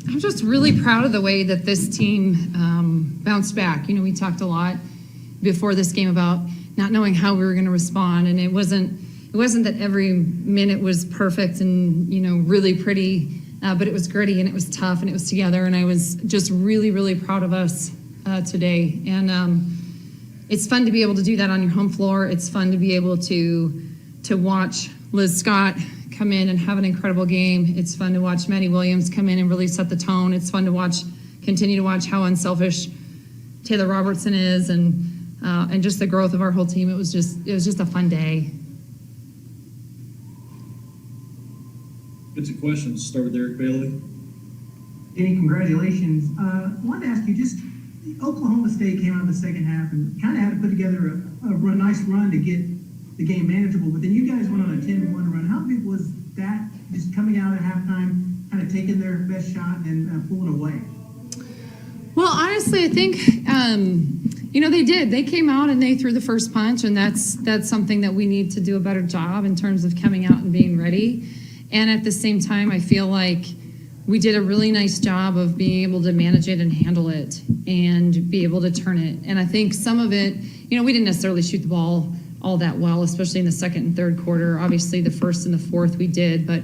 I'm just really proud of the way that this team bounced back. We talked a lot before this game about not knowing how we were going to respond, and it wasn't that every minute was perfect and really pretty, but it was gritty and it was tough and it was together, and I was just really, really proud of us today. And it's fun to be able to do that on your home floor. It's fun to be able to watch Liz Scott come in and have an incredible game. It's fun to watch Maddie Williams come in and really set the tone. It's fun to continue to watch how unselfish Taylor Robertson is, and just the growth of our whole team. It was just a fun day. It's a question. Start with Eric Bailey. Jennie, congratulations. I wanted to ask you, just Oklahoma State came out of the second half and kind of had to put together a nice run to get the game manageable, but then you guys went on a 10-1 run. How big was that, just coming out at halftime, kind of taking their best shot and pulling away? Well, honestly, I think, they did. They came out and they threw the first punch, and that's something that we need to do a better job in terms of coming out and being ready. And at the same time, I feel like we did a really nice job of being able to manage it and handle it and be able to turn it. And I think some of it, we didn't necessarily shoot the ball all that well, especially in the second and third quarter. Obviously, the first and the fourth we did, but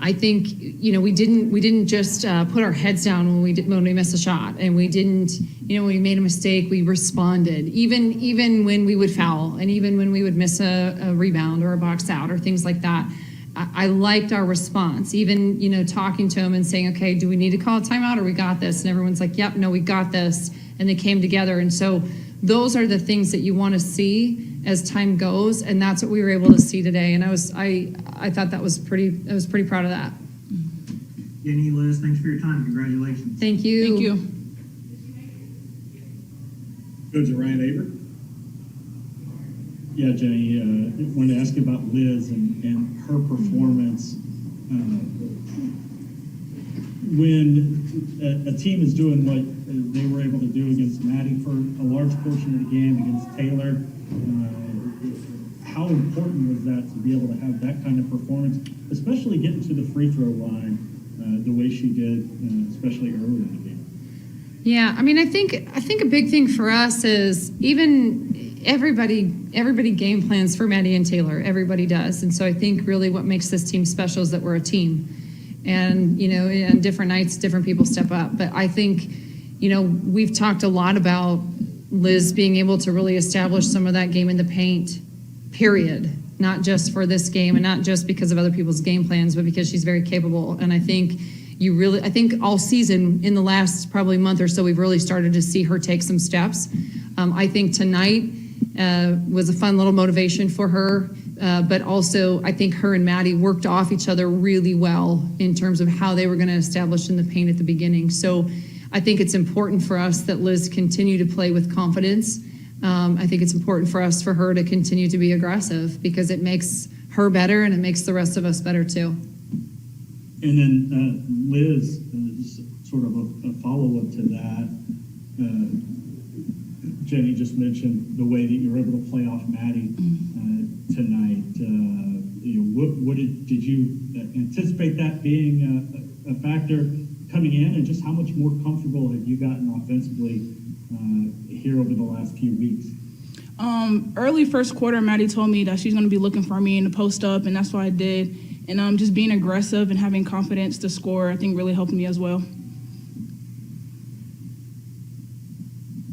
I think we didn't just put our heads down when we missed a shot, and we didn't when we made a mistake, we responded. Even when we would foul, and even when we would miss a rebound or a box out or things like that. I liked our response, even, talking to them and saying, okay, do we need to call a timeout or we got this? And everyone's like, yep, no, we got this. And they came together. And so those are the things that you want to see as time goes. And that's what we were able to see today. And I thought I was pretty proud of that. Jennie, Liz, thanks for your time. Congratulations. Thank you. Thank you. Go to Ryan Aber. Yeah, Jennie, I wanted to ask you about Liz and her performance. When a team is doing what they were able to do against Maddie for a large portion of the game, against Taylor, how important was that to be able to have that kind of performance, especially getting to the free throw line the way she did, especially early in the game? Yeah, I think a big thing for us is even everybody game plans for Maddie and Taylor. Everybody does. And so I think really what makes this team special is that we're a team. And, on different nights, different people step up. But I think, we've talked a lot about Liz being able to really establish some of that game in the paint, period. Not just for this game and not just because of other people's game plans, but because she's very capable. And I think all season, in the last probably month or so, we've really started to see her take some steps. I think tonight was a fun little motivation for her, but also I think her and Maddie worked off each other really well in terms of how they were going to establish in the paint at the beginning. So I think it's important for us that Liz continue to play with confidence. I think it's important for her to continue to be aggressive because it makes her better and it makes the rest of us better too. And then Liz, just sort of a follow-up to that. Jennie just mentioned the way that you were able to play off Maddie tonight. What did you anticipate that being a factor coming in, and just how much more comfortable have you gotten offensively here over the last few weeks? Early first quarter, Maddie told me that she's going to be looking for me in the post up, and that's what I did. And just being aggressive and having confidence to score, I think really helped me as well.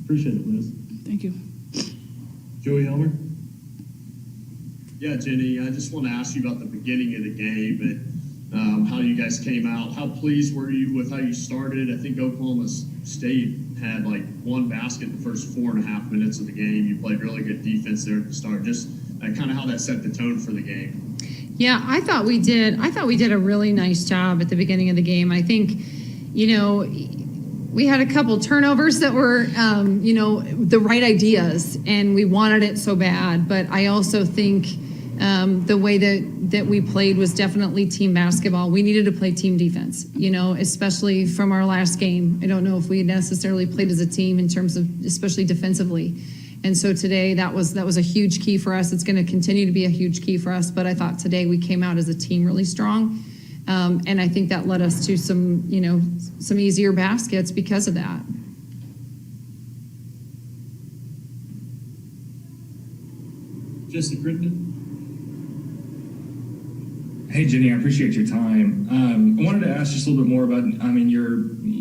Appreciate it, Liz. Thank you. Joey Elmer. Yeah, Jennie, I just want to ask you about the beginning of the game and how you guys came out. How pleased were you with how you started? I think Oklahoma State had like one basket the first 4.5 minutes of the game. You played really good defense there at the start. Just kind of how that set the tone for the game. Yeah, I thought we did a really nice job at the beginning of the game. I think, we had a couple turnovers that were, the right ideas, and we wanted it so bad. But I also think the way that we played was definitely team basketball. We needed to play team defense, especially from our last game. I don't know if we necessarily played as a team in terms of, especially defensively. And so today that was a huge key for us. It's going to continue to be a huge key for us. But I thought today we came out as a team really strong. And I think that led us to some easier baskets because of that. Jesse Crittenden? Hey, Jenny, I appreciate your time. I wanted to ask just a little bit more about,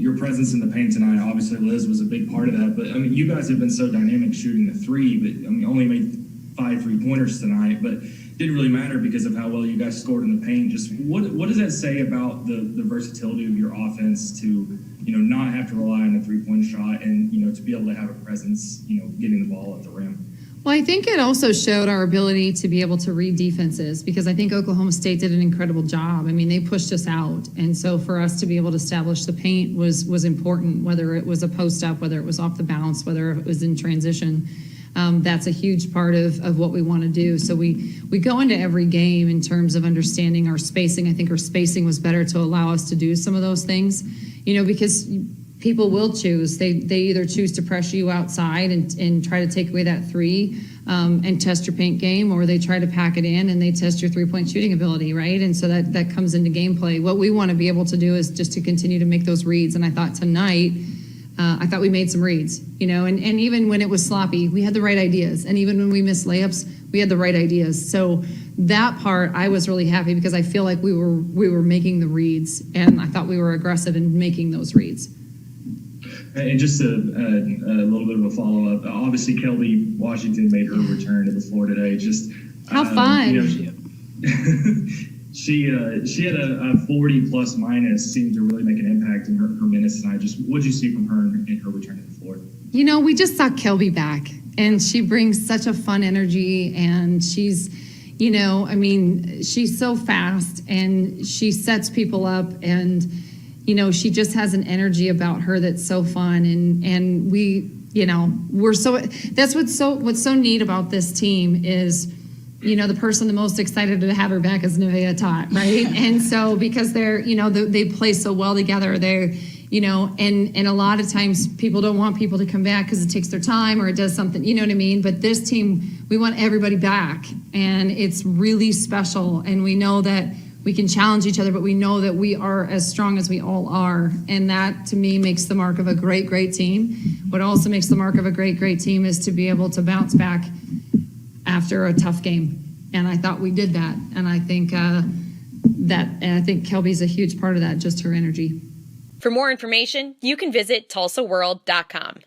your presence in the paint tonight. Obviously, Liz was a big part of that, but you guys have been so dynamic shooting the three, but only made 5 3-pointers tonight, but didn't really matter because of how well you guys scored in the paint. Just what does that say about the versatility of your offense to, not have to rely on a 3-point shot and, to be able to have a presence, getting the ball at the rim? Well, I think it also showed our ability to be able to read defenses, because I think Oklahoma State did an incredible job. They pushed us out. And so for us to be able to establish the paint was important, whether it was a post up, whether it was off the bounce, whether it was in transition. That's a huge part of what we want to do. So we go into every game in terms of understanding our spacing. I think our spacing was better to allow us to do some of those things, because people will choose. They either choose to pressure you outside and try to take away that three and test your paint game, or they try to pack it in and they test your 3-point shooting ability, right? And so that comes into gameplay. What we want to be able to do is just to continue to make those reads. And I thought tonight, we made some reads, and even when it was sloppy, we had the right ideas. And even when we missed layups, we had the right ideas. So that part, I was really happy because I feel like we were making the reads, and I thought we were aggressive in making those reads. And just a little bit of a follow-up. Obviously, Kelby Washington made her return to the floor today. Just how fun! She had a 40 plus minus, seemed to really make an impact in her minutes tonight. Just what did you see from her in her return to the floor? We just saw Kelby back, and she brings such a fun energy, and she's, she's so fast, and she sets people up, and she just has an energy about her that's so fun, and we, we're so, that's what's so neat about this team is, the person the most excited to have her back is Nevaeh Tot, right? And so because they're, they play so well together, they're, and a lot of times people don't want people to come back because it takes their time or it does something, you know what I mean? But this team, we want everybody back, and it's really special, and we know that we can challenge each other, but we know that we are as strong as we all are. And that, to me, makes the mark of a great, great team. What also makes the mark of a great, great team is to be able to bounce back after a tough game. And I thought we did that. And I think I think Kelby's a huge part of that, just her energy. For more information, you can visit TulsaWorld.com.